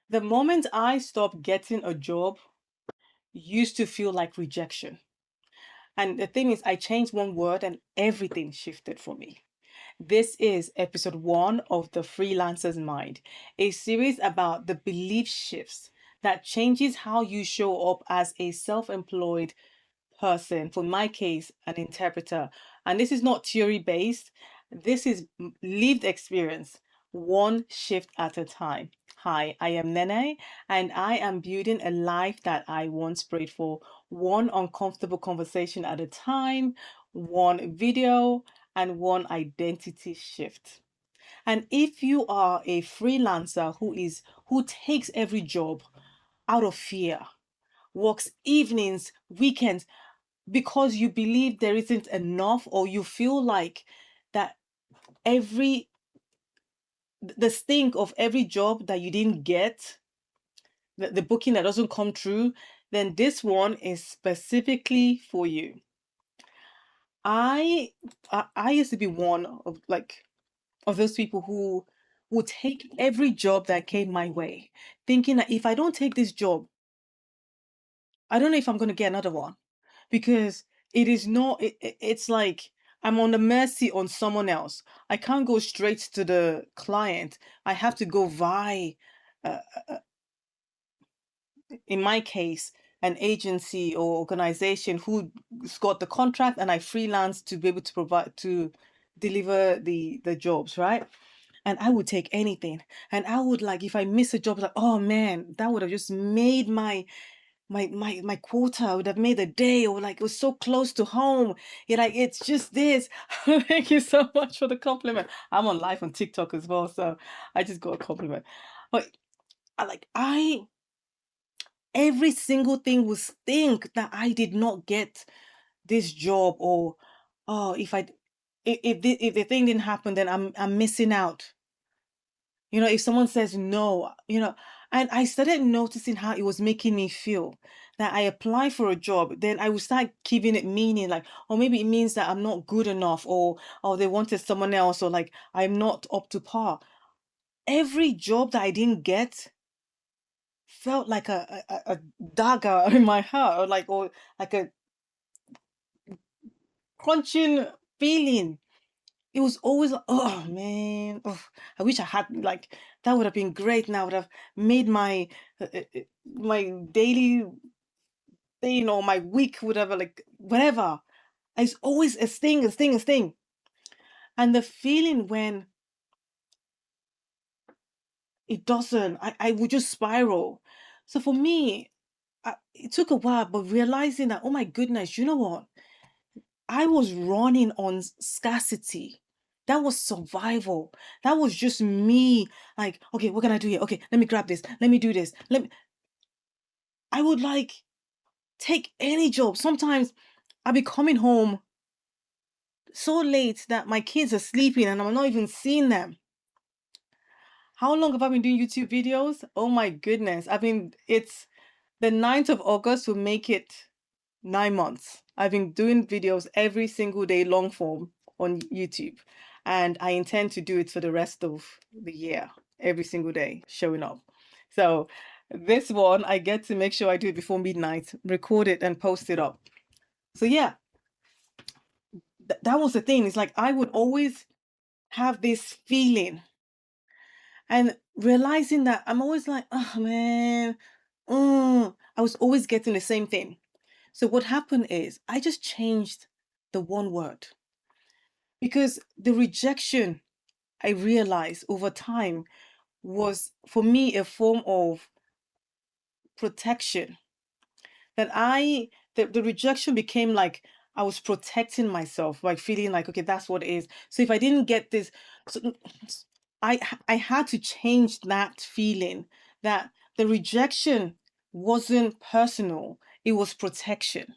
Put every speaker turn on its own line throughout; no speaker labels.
The moment I stopped getting a job used to feel like rejection. And the thing is, I changed one word and everything shifted for me. This is episode 1 of the Freelancer's Mind, a series about the belief shifts that changes how you show up as a self-employed person, for my case, an interpreter. And this is not theory based, this is lived experience, one shift at a time. Hi, I am Nene, and I am building a life that I once prayed for, one uncomfortable conversation at a time, one video, and one identity shift. And if you are a freelancer who takes every job out of fear, works evenings, weekends, because you believe there isn't enough, or you feel like that every the stink of every job that you didn't get, the booking that doesn't come true, then this one is specifically for you. I used to be one of of those people who would take every job that came my way, thinking that if I don't take this job, I don't know if I'm going to get another one, because it is not it's like I'm on the mercy on someone else. I can't go straight to the client. I have to go via uh, in my case, an agency or organization who's got the contract, and I freelance to be able to provide to deliver the jobs, right? And I would take anything. And I would, like, if I miss a job, like, oh man, that would have just made my quota. I would have made a day, or like it was so close to home. You're like, it's just this. Thank you so much for the compliment. I'm on live on TikTok as well, so I just got a compliment. But I every single thing would stink that I did not get this job, or oh, if the thing didn't happen, then I'm missing out. If someone says no, and I started noticing how it was making me feel, that I apply for a job, then I would start giving it meaning, like, or maybe it means that I'm not good enough, or they wanted someone else, or like I'm not up to par. Every job that I didn't get felt like a dagger in my heart, or like a crunching feeling. It was always like, oh man, oh, I wish I had, like, that would have been great. Now would have made my daily thing, or my week, whatever, like whatever. It's always a sting, a sting, a sting. And the feeling when it doesn't, I would just spiral. So for me, it took a while, but realizing that, oh my goodness, you know what? I was running on scarcity. That was survival. That was just me. Like, okay, what can I do here? Okay, let me grab this. Let me do this. I would, like, take any job. Sometimes I'd be coming home so late that my kids are sleeping and I'm not even seeing them. How long have I been doing YouTube videos? Oh my goodness. It's the 9th of August will make it 9 months. I've been doing videos every single day, long form, on YouTube. And I intend to do it for the rest of the year, every single day, showing up. So this one, I get to make sure I do it before midnight, record it and post it up. So yeah, that was the thing. It's like I would always have this feeling, and realizing that I'm always like, oh man, I was always getting the same thing. So what happened is I just changed the one word, because the rejection, I realized over time, was for me a form of protection. That the rejection became like I was protecting myself, like feeling like, okay, that's what it is. So if I didn't get this, so I had to change that feeling, that the rejection wasn't personal, it was protection.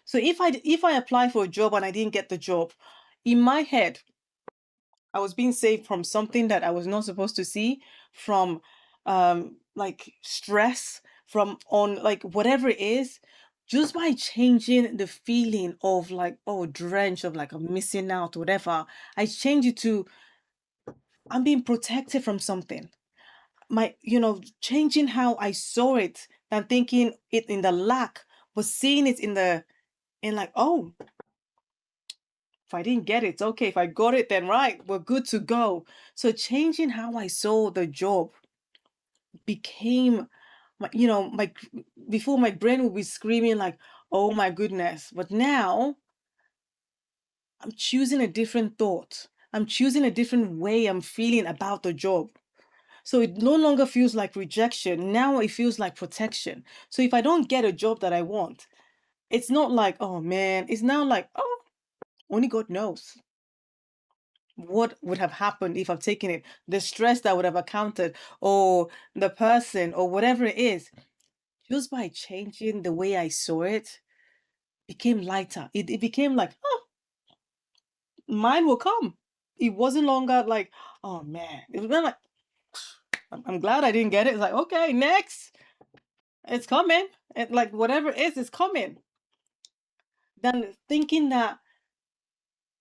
So if I apply for a job and I didn't get the job, in my head, I was being saved from something that I was not supposed to see, from like stress, from on like whatever it is, just by changing the feeling of like, oh, drench, of like I'm missing out, whatever. I change it to I'm being protected from something. changing how I saw it, than thinking it in the lack, but seeing it in like, oh, if I didn't get it, it's okay. If I got it, then right, we're good to go. So changing how I saw the job became before, my brain would be screaming like, oh my goodness. But now I'm choosing a different thought. I'm choosing a different way I'm feeling about the job. So it no longer feels like rejection. Now it feels like protection. So if I don't get a job that I want, it's not like, oh man, it's now like, oh, only God knows what would have happened if I've taken it, the stress that would have accounted, or the person, or whatever it is. Just by changing the way I saw it, became lighter. It became like, oh, mine will come. It wasn't longer like, oh man. It was like, I'm glad I didn't get it. It's like, okay, next. It's coming. And like whatever it is, it's coming. Then thinking that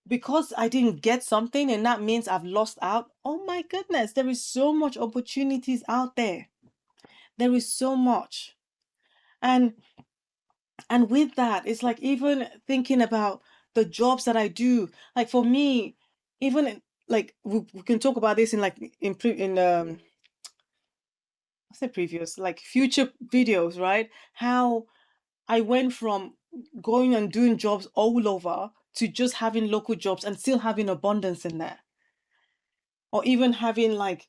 because I didn't get something and that means I've lost out. Oh my goodness, there is so much opportunities out there. There is so much. And with that, it's like even thinking about the jobs that I do. Like for me, like we can talk about this in like in I say previous, like future videos, right? How I went from going and doing jobs all over to just having local jobs and still having abundance in there. Or even having like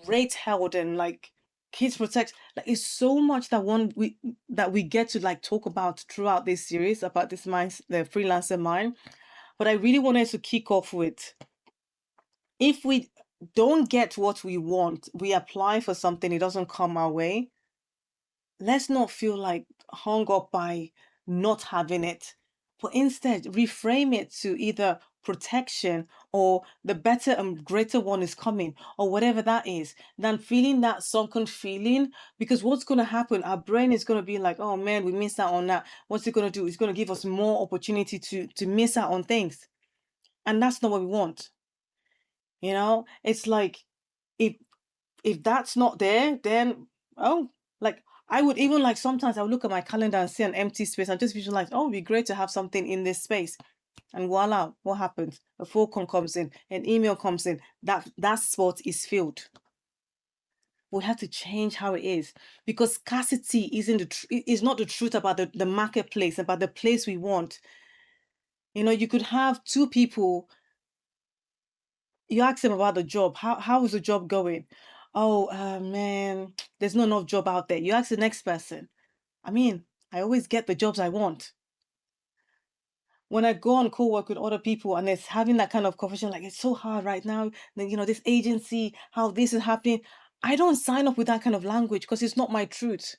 rates held and like kids protect. Like it's so much that we get to like talk about throughout this series about this mind, the freelancer mind. But I really wanted to kick off with, if we don't get what we want, we apply for something, it doesn't come our way, let's not feel like hung up by not having it, but instead reframe it to either protection or the better and greater one is coming, or whatever that is, than feeling that sunken feeling. Because what's going to happen, our brain is going to be like, oh man, we missed out on that. What's it going to do? It's going to give us more opportunity to miss out on things, and that's not what we want. It's like, if that's not there, then, oh, like I would even, like, sometimes I would look at my calendar and see an empty space and just visualize, oh, it'd be great to have something in this space. And voila, what happens? A phone call comes in, an email comes in, that spot is filled. We have to change how it is, because scarcity is not the truth about the marketplace, about the place we want. You could have two people. You ask them about the job. How is the job going? Oh, man, there's not enough job out there. You ask the next person. I mean, I always get the jobs I want. When I go on co-work with other people and it's having that kind of conversation, like, it's so hard right now, this agency, how this is happening. I don't sign up with that kind of language because it's not my truth.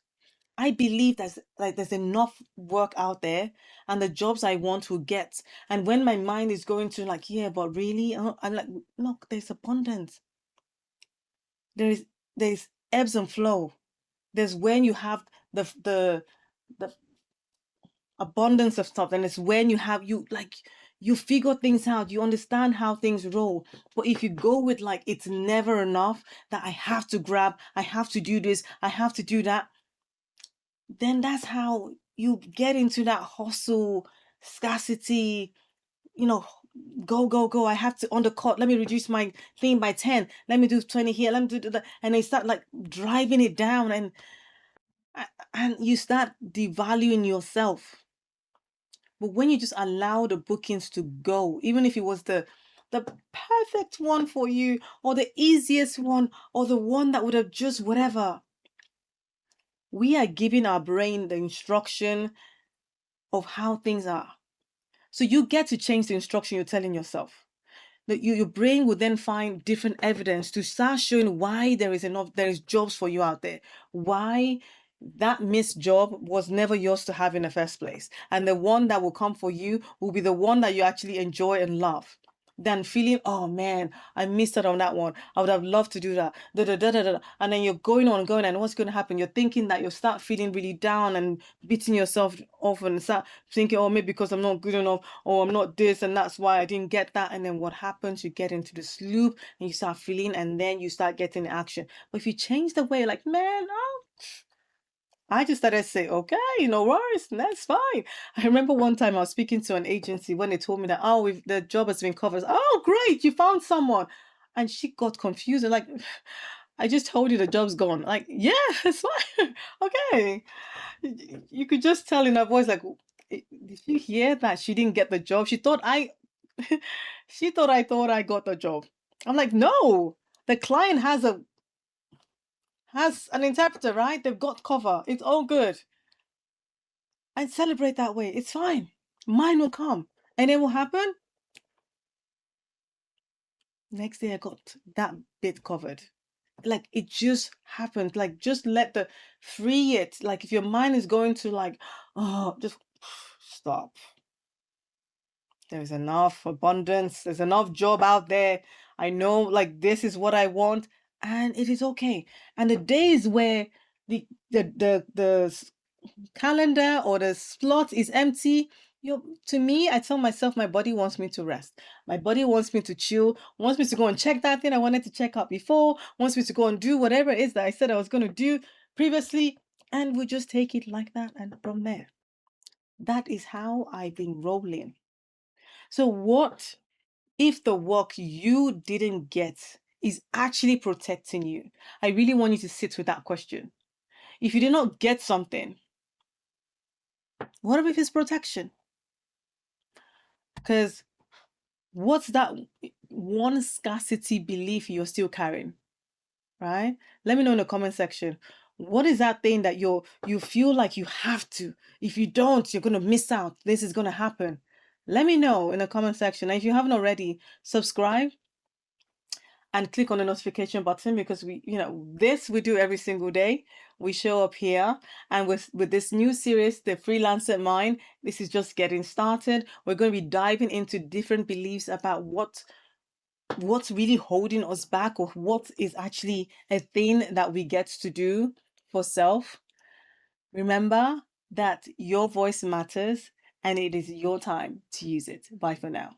I believe there's enough work out there, and the jobs I want will get. And when my mind is going to like, yeah, but really, I'm like, look, there's abundance. There's ebbs and flow. There's when you have the abundance of stuff, and it's when you figure things out, you understand how things roll. But if you go with like, it's never enough, that I have to grab, I have to do this, I have to do that, then that's how you get into that hustle, scarcity, go, go, go. I have to undercut. Let me reduce my thing by 10. Let me do 20 here. Let me do that. And they start like driving it down, and you start devaluing yourself. But when you just allow the bookings to go, even if it was the perfect one for you, or the easiest one, or the one that would have just whatever, we are giving our brain the instruction of how things are. So you get to change the instruction you're telling yourself. Your brain will then find different evidence to start showing why there is jobs for you out there, why that missed job was never yours to have in the first place, and the one that will come for you will be the one that you actually enjoy and love. than feeling, oh man, I missed out on that one. I would have loved to do that. Da, da, da, da, da. And then you're going on, going, and what's going to happen? You're thinking that you'll start feeling really down and beating yourself off and start thinking, oh, maybe because I'm not good enough, or I'm not this, and that's why I didn't get that. And then what happens? You get into this loop and you start feeling, and then you start getting action. But if you change the way, like, man, oh, I just started to say, okay, no worries, that's fine. I remember one time I was speaking to an agency when they told me that, oh, the job has been covered. Oh, great, you found someone. And she got confused and like, I just told you the job's gone. Like, yeah, it's fine. Okay. You could just tell in her voice, like, did you hear that she didn't get the job? She thought she thought I got the job. I'm like, no, the client has an interpreter, right? They've got cover. It's all good. And celebrate that way. It's fine. Mine will come. And it will happen. Next day I got that bit covered. Like it just happened. Like just free it. Like if your mind is going to like, oh, just stop. There's enough abundance. There's enough job out there. I know like this is what I want. And it is okay. And the days where the calendar or the slot is empty, to me, I tell myself my body wants me to rest. My body wants me to chill, wants me to go and check that thing I wanted to check out before, wants me to go and do whatever it is that I said I was going to do previously, and we just take it like that and from there. That is how I've been rolling. So what if the work you didn't get is actually protecting you? I really want you to sit with that question. If you did not get something, what if it's protection? Because what's that one scarcity belief you're still carrying, right? Let me know in the comment section. What is that thing that you feel like you have to? If you don't, you're going to miss out. This is going to happen. Let me know in the comment section. And if you haven't already, subscribe and click on the notification button, because this we do every single day. We show up here, and with this new series, the Freelancer Mind, this is just getting started. We're going to be diving into different beliefs about what's really holding us back, or what is actually a thing that we get to do for self. Remember that your voice matters and it is your time to use it. Bye for now.